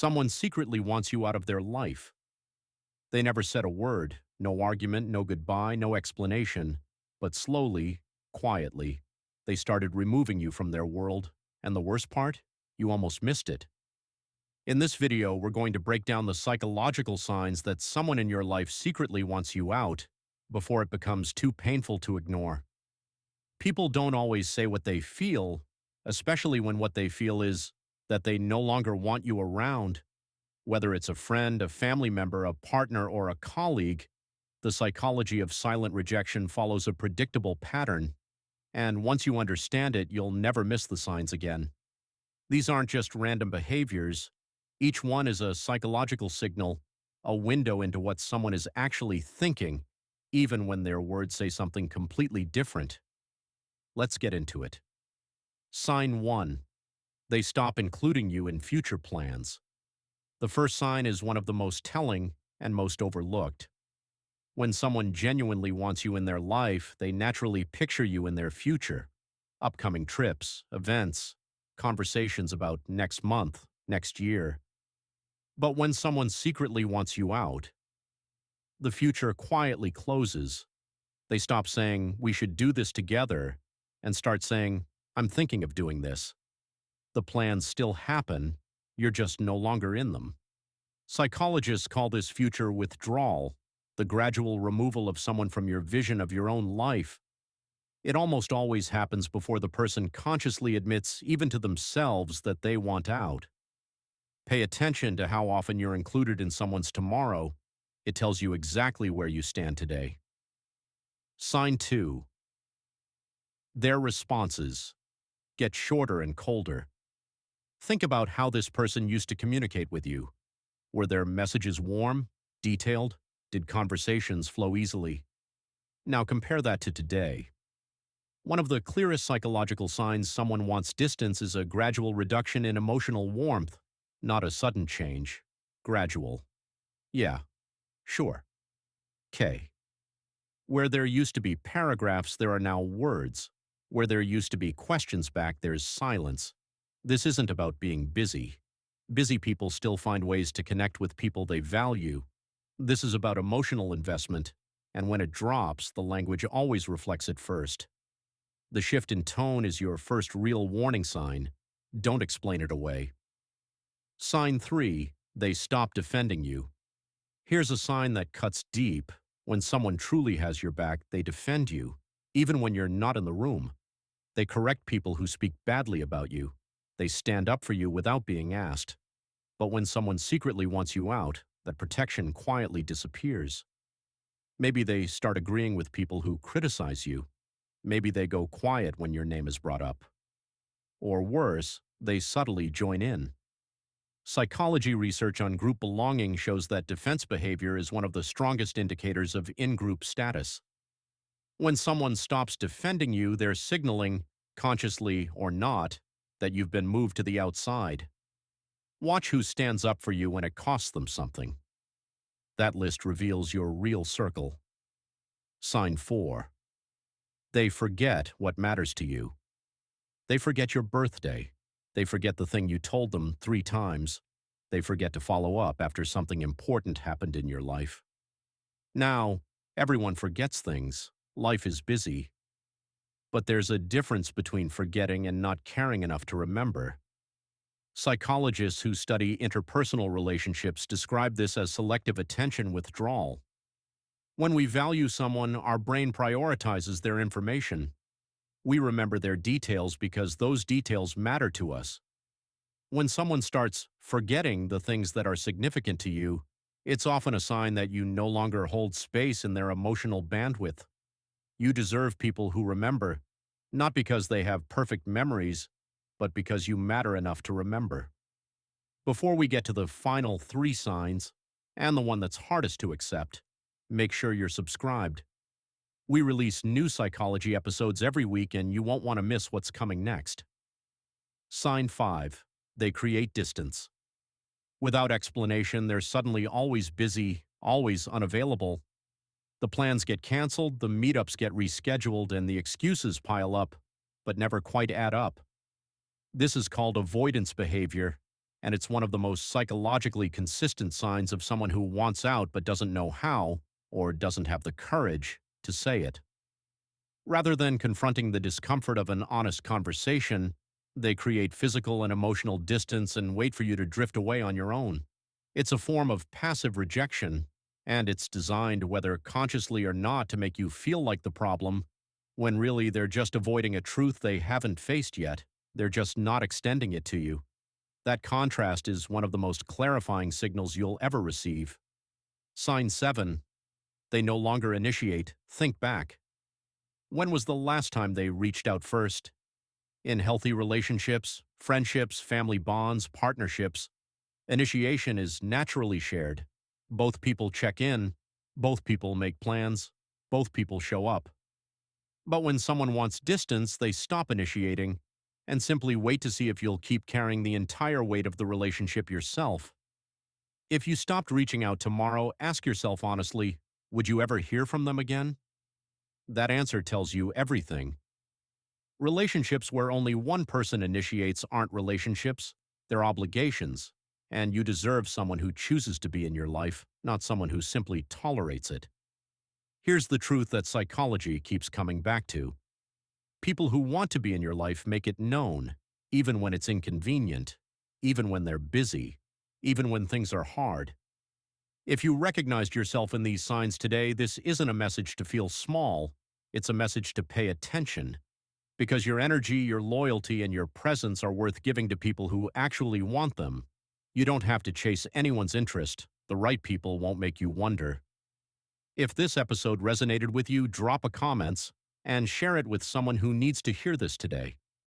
Someone secretly wants you out of their life. They never said a word, no argument, no goodbye, no explanation, but slowly, quietly, they started removing you from their world, and the worst part? You almost missed it. In this video, we're going to break down the psychological signs that someone in your life secretly wants you out before it becomes too painful to ignore. People don't always say what they feel, especially when what they feel is that they no longer want you around. Whether it's a friend, a family member, a partner, or a colleague, the psychology of silent rejection follows a predictable pattern, and once you understand it, you'll never miss the signs again. These aren't just random behaviors. Each one is a psychological signal, a window into what someone is actually thinking, even when their words say something completely different. Let's get into it. Sign 1. They stop including you in future plans. The first sign is one of the most telling and most overlooked. When someone genuinely wants you in their life, they naturally picture you in their future. Upcoming trips, events, conversations about next month, next year. But when someone secretly wants you out, the future quietly closes. They stop saying, "We should do this together," and start saying, "I'm thinking of doing this." The plans still happen, you're just no longer in them. Psychologists call this future withdrawal, the gradual removal of someone from your vision of your own life. It almost always happens before the person consciously admits, even to themselves, that they want out. Pay attention to how often you're included in someone's tomorrow. It tells you exactly where you stand today. Sign 2. Their responses get shorter and colder. Think about how this person used to communicate with you. Were their messages warm, detailed? Did conversations flow easily? Now compare that to today. One of the clearest psychological signs someone wants distance is a gradual reduction in emotional warmth, not a sudden change. Gradual. Yeah, sure. K. Where there used to be paragraphs, there are now words. Where there used to be questions back, there's silence. This isn't about being busy. Busy people still find ways to connect with people they value. This is about emotional investment, and when it drops, the language always reflects it first. The shift in tone is your first real warning sign. Don't explain it away. Sign 3. They stop defending you. Here's a sign that cuts deep. When someone truly has your back, they defend you, even when you're not in the room. They correct people who speak badly about you. They stand up for you without being asked. But when someone secretly wants you out, that protection quietly disappears. Maybe they start agreeing with people who criticize you. Maybe they go quiet when your name is brought up. Or worse, they subtly join in. Psychology research on group belonging shows that defense behavior is one of the strongest indicators of in-group status. When someone stops defending you, they're signaling, consciously or not, that you've been moved to the outside. Watch who stands up for you when it costs them something. That list reveals your real circle. Sign 4. They forget what matters to you. They forget your birthday. They forget the thing you told them 3 times. They forget to follow up after something important happened in your life. Now, everyone forgets things. Life is busy. But there's a difference between forgetting and not caring enough to remember. Psychologists who study interpersonal relationships describe this as selective attention withdrawal. When we value someone, our brain prioritizes their information. We remember their details because those details matter to us. When someone starts forgetting the things that are significant to you, it's often a sign that you no longer hold space in their emotional bandwidth. You deserve people who remember, not because they have perfect memories, but because you matter enough to remember. Before we get to the final 3 signs, and the one that's hardest to accept, make sure you're subscribed. We release new psychology episodes every week, and you won't want to miss what's coming next. Sign 5. They create distance. Without explanation, they're suddenly always busy, always unavailable. The plans get canceled, the meetups get rescheduled, and the excuses pile up, but never quite add up. This is called avoidance behavior, and it's one of the most psychologically consistent signs of someone who wants out but doesn't know how, or doesn't have the courage to say it. Rather than confronting the discomfort of an honest conversation, they create physical and emotional distance and wait for you to drift away on your own. It's a form of passive rejection, and it's designed, whether consciously or not, to make you feel like the problem, when really they're just avoiding a truth they haven't faced yet. They're just not extending it to you. That contrast is one of the most clarifying signals you'll ever receive. Sign 7. They no longer initiate. Think back. When was the last time they reached out first? In healthy relationships, friendships, family bonds, partnerships, initiation is naturally shared. Both people check in, both people make plans, both people show up. But when someone wants distance, they stop initiating and simply wait to see if you'll keep carrying the entire weight of the relationship yourself. If you stopped reaching out tomorrow, ask yourself honestly, would you ever hear from them again? That answer tells you everything. Relationships where only one person initiates aren't relationships, they're obligations, and you deserve someone who chooses to be in your life, not someone who simply tolerates it. Here's the truth that psychology keeps coming back to. People who want to be in your life make it known, even when it's inconvenient, even when they're busy, even when things are hard. If you recognized yourself in these signs today, this isn't a message to feel small, it's a message to pay attention. Because your energy, your loyalty, and your presence are worth giving to people who actually want them. You don't have to chase anyone's interest. The right people won't make you wonder. If this episode resonated with you, drop a comment and share it with someone who needs to hear this today.